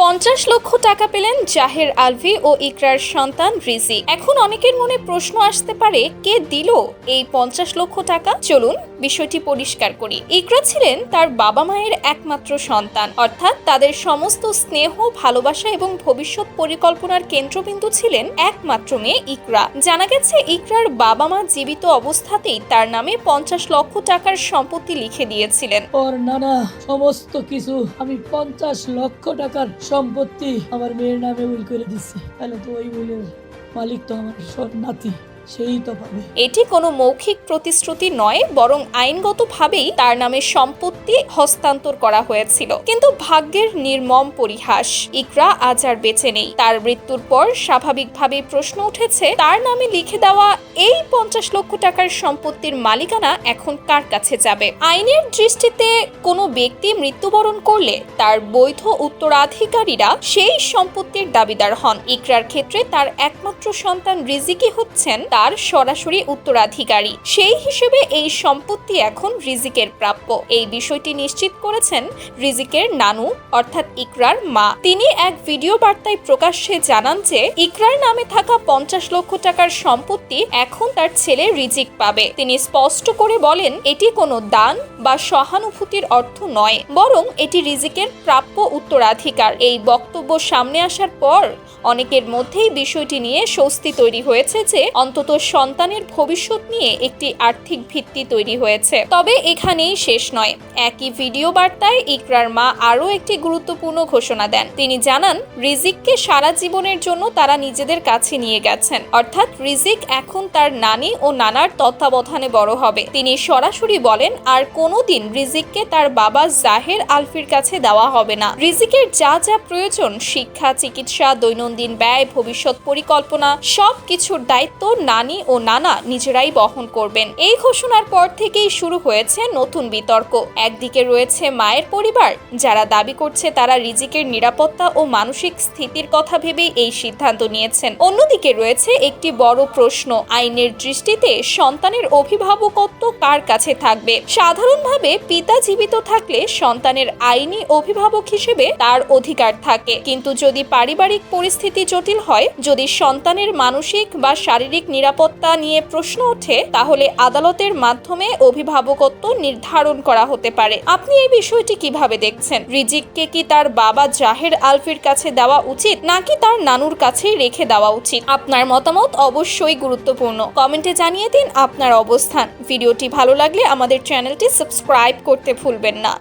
50 লক্ষ টাকা পেলেন জাহের আলভি ও ইকরার সন্তান রিজিক। এখন অনেকের মনে প্রশ্ন আসতে পারে, কে দিল এই 50 লক্ষ টাকা? চলুন বিষয়টি পরিষ্কার করি। ইকরা ছিলেন তার বাবা মায়ের একমাত্র সন্তান, অর্থাৎ তাদের সমস্ত স্নেহ, ভালোবাসা এবং ভবিষ্যৎ পরিকল্পনার কেন্দ্রবিন্দু ছিলেন একমাত্র মেয়ে ইকরা। জানা গেছে ইকরার বাবা মা জীবিত অবস্থাতেই তার নামে 50 লক্ষ টাকার সম্পত্তি লিখে দিয়েছিলেন। ওর নানা সমস্ত কিছু, আমি 50 লক্ষ টাকার সম্পত্তি আমার মেয়ের নামে উইল করে দিচ্ছে। তাহলে তো ওই উইলের মালিক তো আমার নাতি, সেই তো পাবে। এটি কোনো মৌখিক প্রতিশ্রুতি নয়, বরং আইনগতভাবেই তার নামে সম্পত্তি হস্তান্তর করা হয়েছিল। কিন্তু ভাগ্যের নির্মম পরিহাস, ইকরা আজ আর বেঁচে নেই। তার মৃত্যুর পর স্বাভাবিকভাবেই প্রশ্ন উঠেছে, তার নামে লিখে দেওয়া এই 50 লক্ষ টাকার সম্পত্তির মালিকানা এখন কার কাছে যাবে? আইনের দৃষ্টিতে কোনো ব্যক্তি মৃত্যুবরণ করলে তার বৈধ উত্তরাধিকারীরা সেই সম্পত্তির দাবিদার হন। ইকরার ক্ষেত্রে তার একমাত্র সন্তান রিজিকই হচ্ছেন তার সরাসরি উত্তরাধিকারী। সেই হিসেবে এই সম্পত্তি এখন রিজিকের প্রাপ্য। এই বিষয়টি নিশ্চিত করেছেন রিজিকের নানু অর্থাৎ ইকরার মা। তিনি এক ভিডিও বার্তায় প্রকাশ্যে জানান যে ইকরার নামে থাকা 50 লক্ষ টাকার সম্পত্তি এখন তার ছেলে রিজিক পাবে। তিনি স্পষ্ট করে বলেন, এটি কোনো দান বা সহানুভূতির অর্থ নয়, বরং এটি রিজিকের প্রাপ্য উত্তরাধিকার। এই বক্তব্য সামনে আসার পর অনেকের মধ্যেই বিষয়টি নিয়ে স্বস্তি তৈরি হয়েছে যে অন্তত সন্তানের ভবিষ্যৎ নিয়ে একটি আর্থিক ভিত্তি তৈরি হয়েছে। তবে এখানেই শেষ নয়। একই ভিডিও বার্তায় ইকরার মা আরও একটি গুরুত্বপূর্ণ ঘোষণা দেন। তিনি জানান, রিজিককে সারা জীবনের জন্য তারা নিজেদের কাছে নিয়ে গেছেন, অর্থাৎ রিজিক এখন তার নানি ও নানার তত্ত্বাবধানে বড় হবে। তিনি সরাসরি বলেন, আর কোনোদিন রিজিককে তার বাবা জাহের আলফির কাছে দেওয়া হবে না। রিজিকের যা যা প্রয়োজন, শিক্ষা, চিকিৎসা, দৈনন্দিন ব্যয়, ভবিষ্যৎ পরিকল্পনা, সব কিছুর দায়িত্ব নানি ও নানা নিজেরাই বহন করবেন। এই ঘোষণার পর থেকেই শুরু হয়েছে নতুন বিতর্ক। একদিকে রয়েছে মায়ের পরিবার, যারা দাবি করছে তারা রিজিকের নিরাপত্তা ও মানসিক স্থিতির কথা ভেবেই এই সিদ্ধান্ত নিয়েছেন। অন্যদিকে রয়েছে একটি বড় প্রশ্ন, আইনের দৃষ্টিতে সন্তানের অভিভাবকত্ব কার কাছে থাকবে? সাধারণভাবে পিতা জীবিত থাকলে সন্তানের আইনি অভিভাবক হিসেবে তার অধিকার থাকে, কিন্তু যদি পারিবারিক পরিস্থিতি জটিল হয়, যদি সন্তানের মানসিক বা শারীরিক নিরাপত্তা নিয়ে প্রশ্ন ওঠে, তাহলে আদালতের মাধ্যমে অভিভাবকত্ব নির্ধারণ করা হতে পারে। আপনি এই বিষয়টি কিভাবে দেখছেন? রিজিককে কি তার বাবা জাহের আলফির কাছে দেওয়া উচিত, নাকি তার নানুর কাছেই রেখে দেওয়া উচিত? আপনার মতামত অবশ্যই গুরুত্বপূর্ণ। কমেন্টে জানিয়ে দিন আপনার অবস্থান। ভিডিওটি ভালো লাগলে আমাদের চ্যানেলটি সাবস্ক্রাইব করতে ভুলবেন না।